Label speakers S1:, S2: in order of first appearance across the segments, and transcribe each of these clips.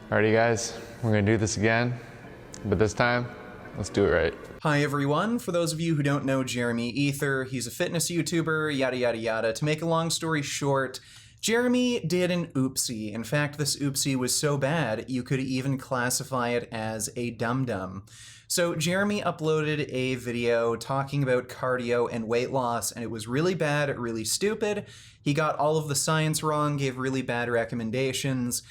S1: Alrighty guys, we're gonna do this again, but this time, let's do it right.
S2: Hi everyone, for those of you who don't know Jeremy Ethier, he's a fitness YouTuber, yada yada yada. To make a long story short, Jeremy did an oopsie. In fact, this oopsie was so bad, you could even classify it as a dum-dum. So Jeremy uploaded a video talking about cardio and weight loss, and it was really bad, really stupid. He got all of the science wrong, gave really bad recommendations,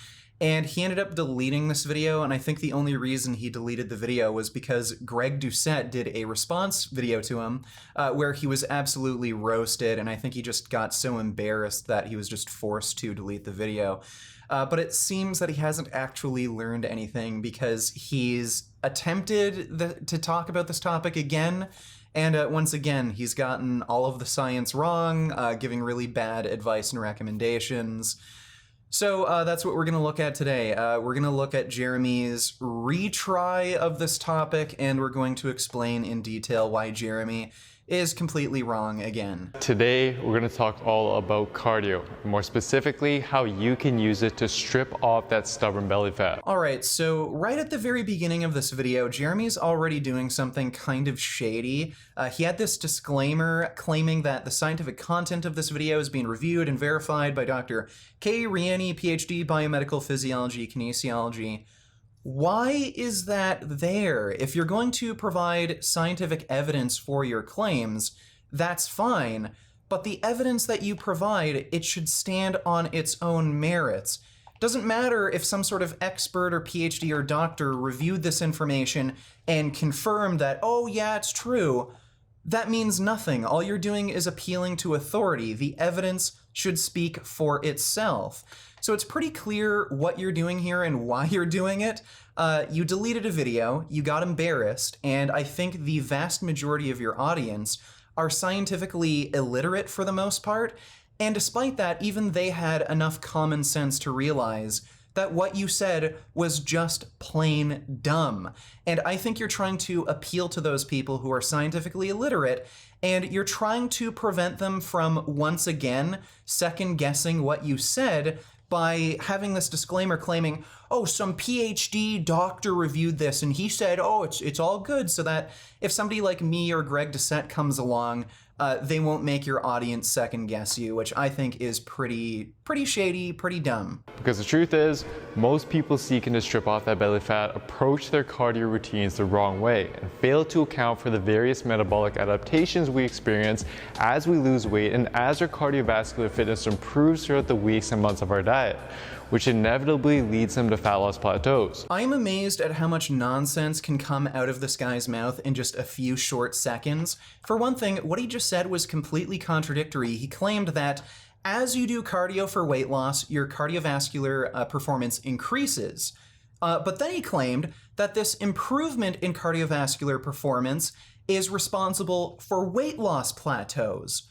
S2: and he ended up deleting this video, and I think the only reason he deleted the video was because Greg Doucette did a response video to him where he was absolutely roasted, and I think he just got so embarrassed that he was just forced to delete the video. But it seems that he hasn't actually learned anything because he's attempted to talk about this topic again, and once again, he's gotten all of the science wrong, giving really bad advice and recommendations. So that's what we're going to look at today. We're going to look at Jeremy's retry of this topic, and we're going to explain in detail why Jeremy is completely wrong again.
S1: Today, we're gonna talk all about cardio, more specifically, how you can use it to strip off that stubborn belly fat.
S2: All right, so right at the very beginning of this video, Jeremy's already doing something kind of shady. He had this disclaimer claiming that the scientific content of this video is being reviewed and verified by Dr. K. Riani, PhD, Biomedical Physiology, Kinesiology. Why is that there? If you're going to provide scientific evidence for your claims, that's fine, but the evidence that you provide, it should stand on its own merits. Doesn't matter if some sort of expert or PhD or doctor reviewed this information and confirmed that, oh yeah, it's true. That means nothing. All you're doing is appealing to authority. The evidence should speak for itself. So it's pretty clear what you're doing here and why you're doing it. You deleted a video, you got embarrassed, and I think the vast majority of your audience are scientifically illiterate for the most part, and despite that, even they had enough common sense to realize that what you said was just plain dumb. And I think you're trying to appeal to those people who are scientifically illiterate, and you're trying to prevent them from, once again, second-guessing what you said by having this disclaimer claiming, oh, some PhD doctor reviewed this and he said, oh, it's all good, so that if somebody like me or Greg Doucette comes along, they won't make your audience second guess you, which I think is pretty shady, pretty dumb.
S1: Because the truth is, most people seeking to strip off that belly fat approach their cardio routines the wrong way and fail to account for the various metabolic adaptations we experience as we lose weight and as our cardiovascular fitness improves throughout the weeks and months of our diet, which inevitably leads them to fat loss plateaus.
S2: I'm amazed at how much nonsense can come out of this guy's mouth in just a few short seconds. For one thing, what he just said was completely contradictory. He claimed that as you do cardio for weight loss, your cardiovascular performance increases. But then he claimed that this improvement in cardiovascular performance is responsible for weight loss plateaus,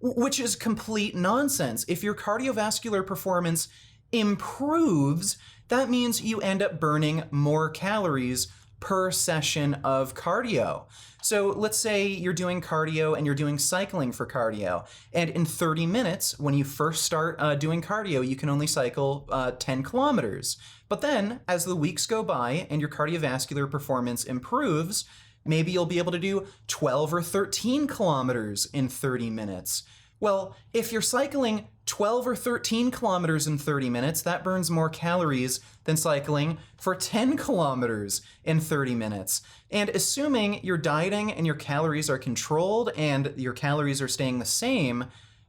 S2: which is complete nonsense. If your cardiovascular performance improves, that means you end up burning more calories per session of cardio. So let's say you're doing cardio and you're doing cycling for cardio, and in 30 minutes, when you first start doing cardio, you can only cycle 10 kilometers. But then, as the weeks go by and your cardiovascular performance improves, maybe you'll be able to do 12 or 13 kilometers in 30 minutes. Well, if you're cycling 12 or 13 kilometers in 30 minutes, that burns more calories than cycling for 10 kilometers in 30 minutes. And assuming you're dieting and your calories are controlled and your calories are staying the same,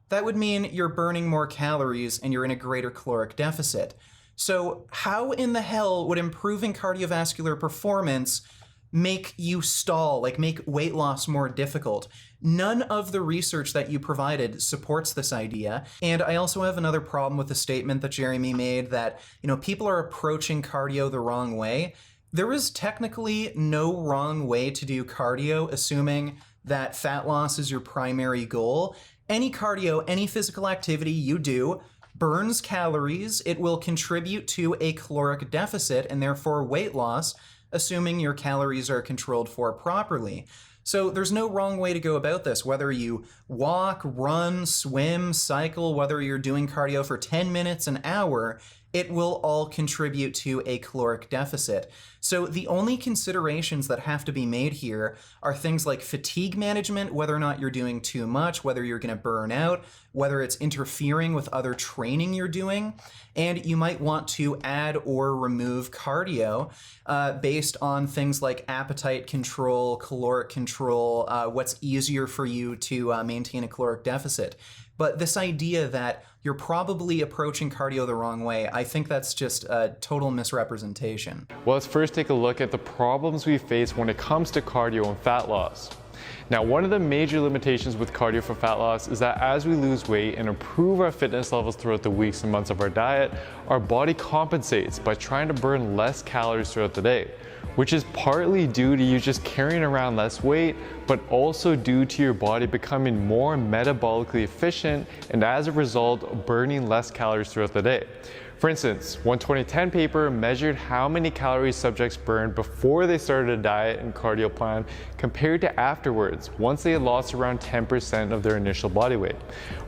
S2: that would mean you're burning more calories and you're in a greater caloric deficit. So how in the hell would improving cardiovascular performance make you stall, like make weight loss more difficult? None of the research that you provided supports this idea. And I also have another problem with the statement that Jeremy made that, people are approaching cardio the wrong way. There is technically no wrong way to do cardio, assuming that fat loss is your primary goal. Any cardio, any physical activity you do burns calories. It will contribute to a caloric deficit and therefore weight loss, assuming your calories are controlled for properly. So there's no wrong way to go about this, whether you walk, run, swim, cycle, whether you're doing cardio for 10 minutes, an hour, it will all contribute to a caloric deficit. So the only considerations that have to be made here are things like fatigue management, whether or not you're doing too much, whether you're going to burn out, whether it's interfering with other training you're doing, and you might want to add or remove cardio based on things like appetite control, caloric control, what's easier for you to maintain a caloric deficit. But this idea that you're probably approaching cardio the wrong way, I think that's just a total misrepresentation.
S1: Well, let's first take a look at the problems we face when it comes to cardio and fat loss. Now, one of the major limitations with cardio for fat loss is that as we lose weight and improve our fitness levels throughout the weeks and months of our diet, our body compensates by trying to burn less calories throughout the day, which is partly due to you just carrying around less weight, but also due to your body becoming more metabolically efficient and as a result, burning less calories throughout the day. For instance, one 2010 paper measured how many calories subjects burned before they started a diet and cardio plan compared to afterwards, once they had lost around 10% of their initial body weight.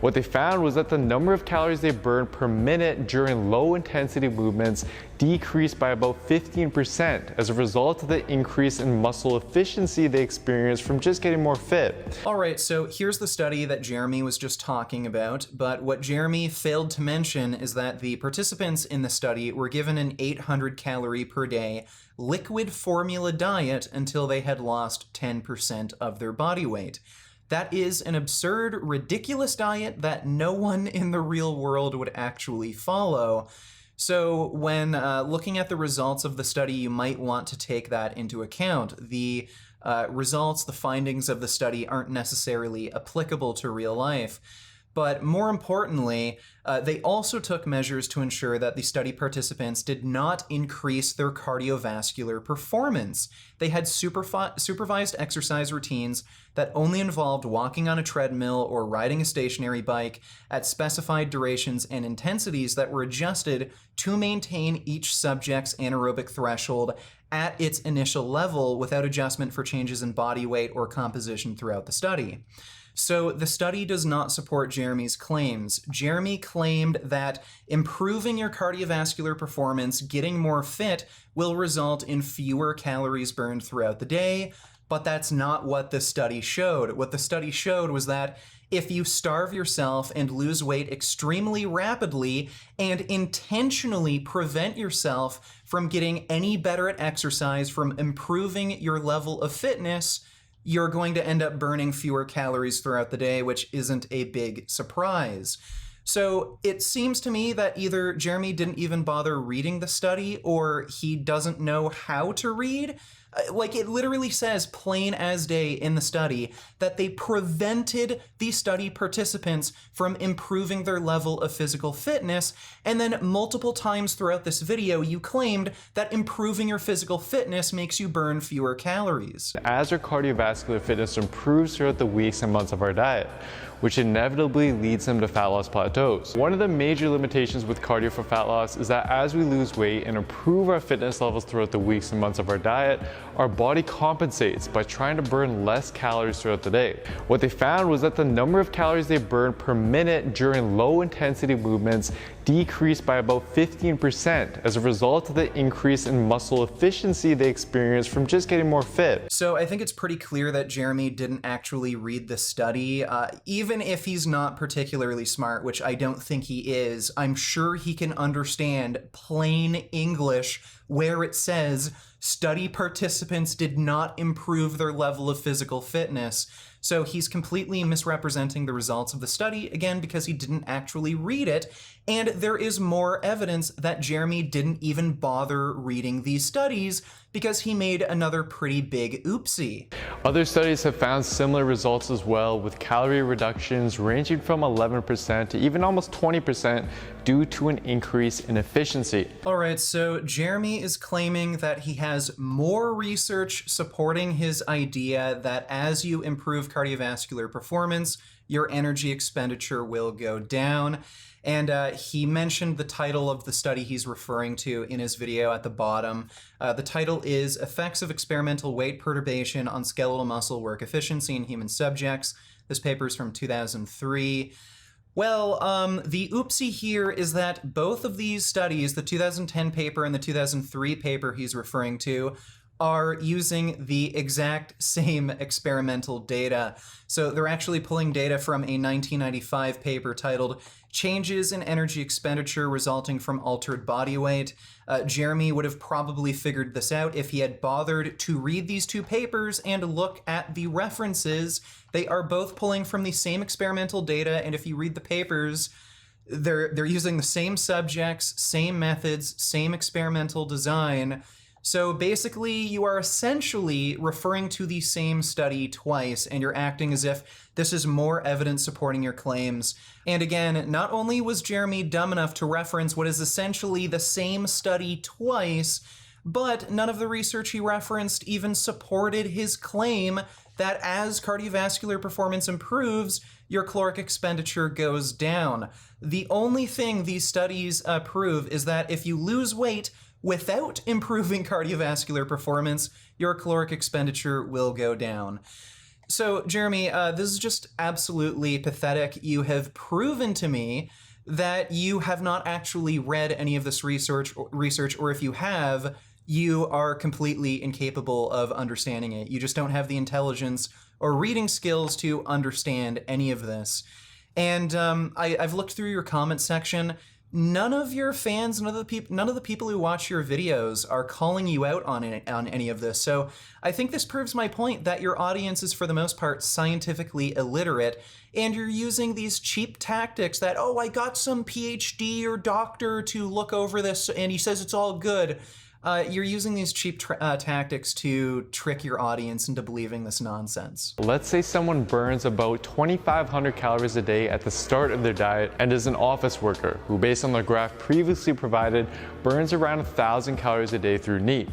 S1: What they found was that the number of calories they burned per minute during low intensity movements decreased by about 15% as a result of the increase in muscle efficiency they experienced from just getting more fit.
S2: All right, so here's the study that Jeremy was just talking about, but what Jeremy failed to mention is that the participants in the study were given an 800 calorie per day liquid formula diet until they had lost 10% of their body weight. That is an absurd, ridiculous diet that no one in the real world would actually follow. So when looking at the results of the study, you might want to take that into account. The results, the findings of the study aren't necessarily applicable to real life. But more importantly, they also took measures to ensure that the study participants did not increase their cardiovascular performance. They had supervised exercise routines that only involved walking on a treadmill or riding a stationary bike at specified durations and intensities that were adjusted to maintain each subject's anaerobic threshold at its initial level without adjustment for changes in body weight or composition throughout the study. So the study does not support Jeremy's claims. Jeremy claimed that improving your cardiovascular performance, getting more fit, will result in fewer calories burned throughout the day, but that's not what the study showed. What the study showed was that if you starve yourself and lose weight extremely rapidly and intentionally prevent yourself from getting any better at exercise, from improving your level of fitness, you're going to end up burning fewer calories throughout the day, which isn't a big surprise. So it seems to me that either Jeremy didn't even bother reading the study or he doesn't know how to read. Like, it literally says plain as day in the study that they prevented the study participants from improving their level of physical fitness, and then multiple times throughout this video you claimed that improving your physical fitness makes you burn fewer calories.
S1: As our cardiovascular fitness improves throughout the weeks and months of our diet, which inevitably leads them to fat loss plateaus. One of the major limitations with cardio for fat loss is that as we lose weight and improve our fitness levels throughout the weeks and months of our diet, our body compensates by trying to burn less calories throughout the day. What they found was that the number of calories they burned per minute during low intensity movements decreased by about 15% as a result of the increase in muscle efficiency they experienced from just getting more fit.
S2: So I think it's pretty clear that Jeremy didn't actually read the study. Even if he's not particularly smart, which I don't think he is, I'm sure he can understand plain English where it says study participants did not improve their level of physical fitness. So he's completely misrepresenting the results of the study, again, because he didn't actually read it. And there is more evidence that Jeremy didn't even bother reading these studies because he made another pretty big oopsie.
S1: Other studies have found similar results as well, with calorie reductions ranging from 11% to even almost 20% due to an increase in efficiency.
S2: All right, so Jeremy is claiming that he has more research supporting his idea that as you improve cardiovascular performance, your energy expenditure will go down. And he mentioned the title of the study he's referring to in his video at the bottom. The title is Effects of Experimental Weight Perturbation on Skeletal Muscle Work Efficiency in Human Subjects. This paper is from 2003. Well, the oopsie here is that both of these studies, the 2010 paper and the 2003 paper he's referring to, are using the exact same experimental data. So they're actually pulling data from a 1995 paper titled Changes in Energy Expenditure Resulting from Altered Body Weight. Jeremy would have probably figured this out if he had bothered to read these two papers and look at the references. They are both pulling from the same experimental data, and if you read the papers, they're using the same subjects, same methods, same experimental design. So basically, you are essentially referring to the same study twice, and you're acting as if this is more evidence supporting your claims. And again, not only was Jeremy dumb enough to reference what is essentially the same study twice, but none of the research he referenced even supported his claim that as cardiovascular performance improves, your caloric expenditure goes down. The only thing these studies prove is that if you lose weight without improving cardiovascular performance, your caloric expenditure will go down. So, Jeremy, this is just absolutely pathetic. You have proven to me that you have not actually read any of this research, or if you have, you are completely incapable of understanding it. You just don't have the intelligence or reading skills to understand any of this. And I've looked through your comment section. None of your fans, none of the people who watch your videos are calling you out on any of this. So I think this proves my point that your audience is for the most part scientifically illiterate, and you're using these cheap tactics that, oh, I got some PhD or doctor to look over this and he says it's all good. You're using these cheap tactics to trick your audience into believing this nonsense.
S1: Let's say someone burns about 2,500 calories a day at the start of their diet and is an office worker who, based on the graph previously provided, burns around 1,000 calories a day through NEAT.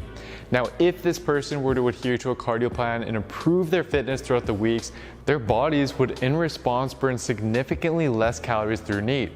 S1: Now, if this person were to adhere to a cardio plan and improve their fitness throughout the weeks, their bodies would in response burn significantly less calories through NEAT.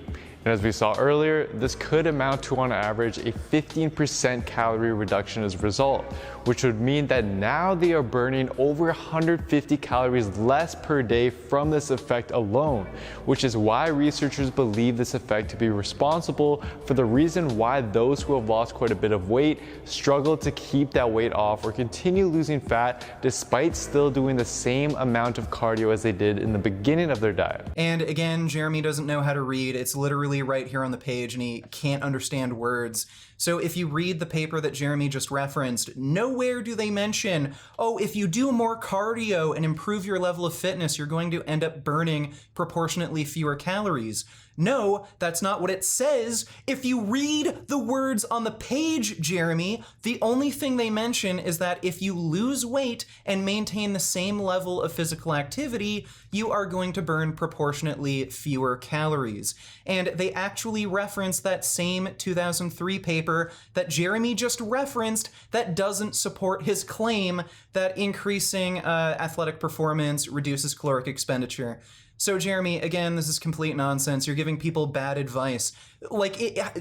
S1: And as we saw earlier, this could amount to on average a 15% calorie reduction as a result, which would mean that now they are burning over 150 calories less per day from this effect alone, which is why researchers believe this effect to be responsible for the reason why those who have lost quite a bit of weight struggle to keep that weight off or continue losing fat despite still doing the same amount of cardio as they did in the beginning of their diet.
S2: And again, Jeremy doesn't know how to read. It's literally right here on the page and he can't understand words. So if you read the paper that Jeremy just referenced, nowhere do they mention, oh, if you do more cardio and improve your level of fitness, you're going to end up burning proportionately fewer calories. No, that's not what it says. If you read the words on the page, Jeremy, the only thing they mention is that if you lose weight and maintain the same level of physical activity, you are going to burn proportionately fewer calories. And they actually reference that same 2003 paper that Jeremy just referenced that doesn't support his claim that increasing athletic performance reduces caloric expenditure. So Jeremy, again, this is complete nonsense. You're giving people bad advice.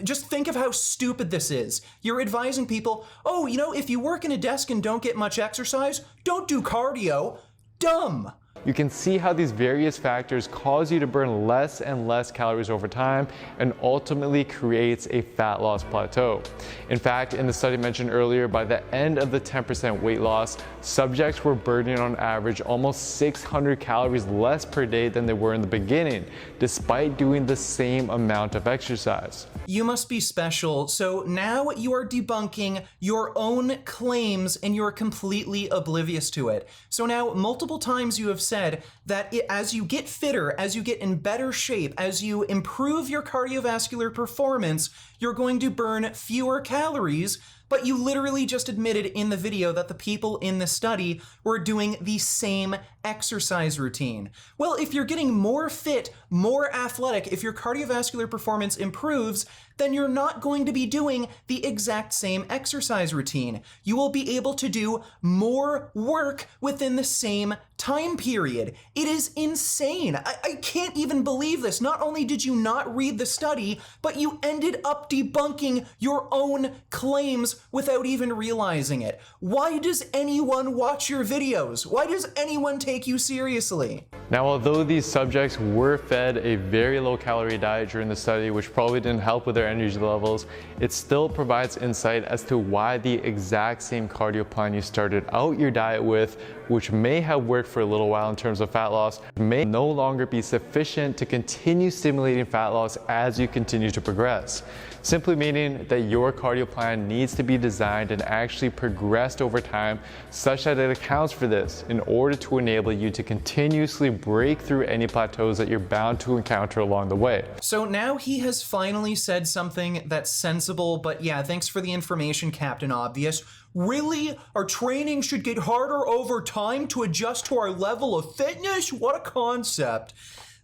S2: Just think of how stupid this is. You're advising people, oh, you know, if you work in a desk and don't get much exercise, don't do cardio. Dumb.
S1: You can see how these various factors cause you to burn less and less calories over time and ultimately creates a fat loss plateau. In fact, in the study mentioned earlier, by the end of the 10% weight loss, subjects were burning on average almost 600 calories less per day than they were in the beginning, despite doing the same amount of exercise.
S2: You must be special. So now you are debunking your own claims and you're completely oblivious to it. So now multiple times you have said that as you get fitter, as you get in better shape, as you improve your cardiovascular performance, you're going to burn fewer calories, but you literally just admitted in the video that the people in the study were doing the same exercise routine. Well, if you're getting more fit, more athletic, if your cardiovascular performance improves, then you're not going to be doing the exact same exercise routine. You will be able to do more work within the same time period. It is insane. I can't even believe this. Not only did you not read the study, but you ended up debunking your own claims videos without even realizing it. Why does anyone watch your videos? Why does anyone take you seriously?
S1: Now, although these subjects were fed a very low-calorie diet during the study, which probably didn't help with their energy levels, it still provides insight as to why the exact same cardio plan you started out your diet with, which may have worked for a little while in terms of fat loss, may no longer be sufficient to continue stimulating fat loss as you continue to progress. Simply meaning that your cardio plan needs to be designed and actually progressed over time such that it accounts for this in order to enable you to continuously break through any plateaus that you're bound to encounter along the way.
S2: So now he has finally said something that's sensible, but yeah, thanks for the information, Captain Obvious. Really? Our training should get harder over time to adjust to our level of fitness? What a concept.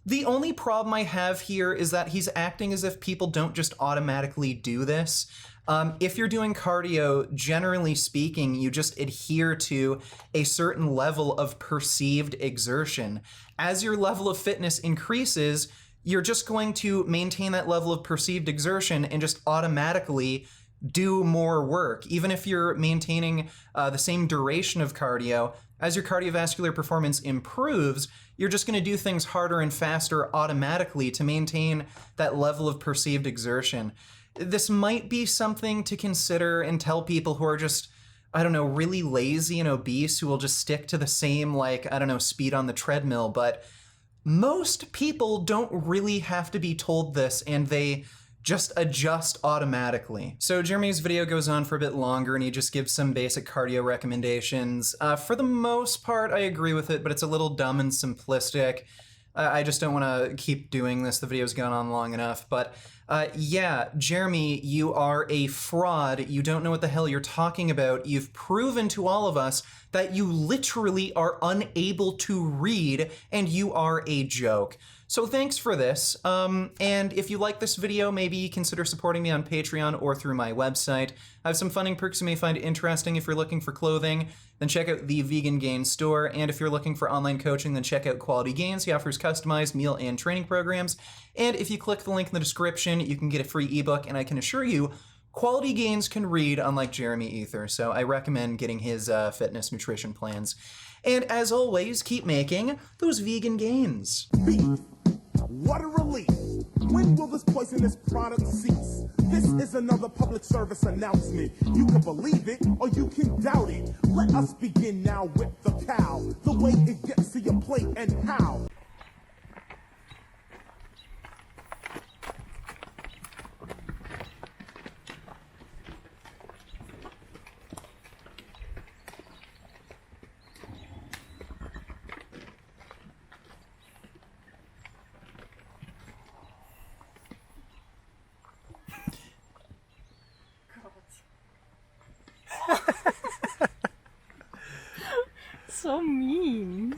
S2: The only problem I have here is that he's acting as if people don't just automatically do this. If you're doing cardio, generally speaking, you just adhere to a certain level of perceived exertion. As your level of fitness increases, you're just going to maintain that level of perceived exertion and just automatically do more work. Even if you're maintaining the same duration of cardio, as your cardiovascular performance improves, you're just going to do things harder and faster automatically to maintain that level of perceived exertion. This might be something to consider and tell people who are just, I don't know, really lazy and obese, who will just stick to the same, like, I don't know, speed on the treadmill. But most people don't really have to be told this, and they just adjust automatically. So Jeremy's video goes on for a bit longer and he just gives some basic cardio recommendations. For the most part, I agree with it, but it's a little dumb and simplistic. I just don't want to keep doing this. The video's gone on long enough. But yeah, Jeremy, you are a fraud. You don't know what the hell you're talking about. You've proven to all of us that you literally are unable to read, and you are a joke. So thanks for this, and if you like this video, maybe consider supporting me on Patreon or through my website. I have some funding perks you may find interesting. If you're looking for clothing, then check out the Vegan Gains store, and if you're looking for online coaching, then check out Quality Gains. He offers customized meal and training programs, and if you click the link in the description, you can get a free ebook, and I can assure you, Quality Gains can read unlike Jeremy Ethier, so I recommend getting his fitness nutrition plans. And as always, keep making those vegan gains.
S3: What a relief. When will this poisonous product cease? This is another public service announcement. You can believe it or you can doubt it. Let us begin now with the cow. The way it gets to your plate and how.
S4: So mean.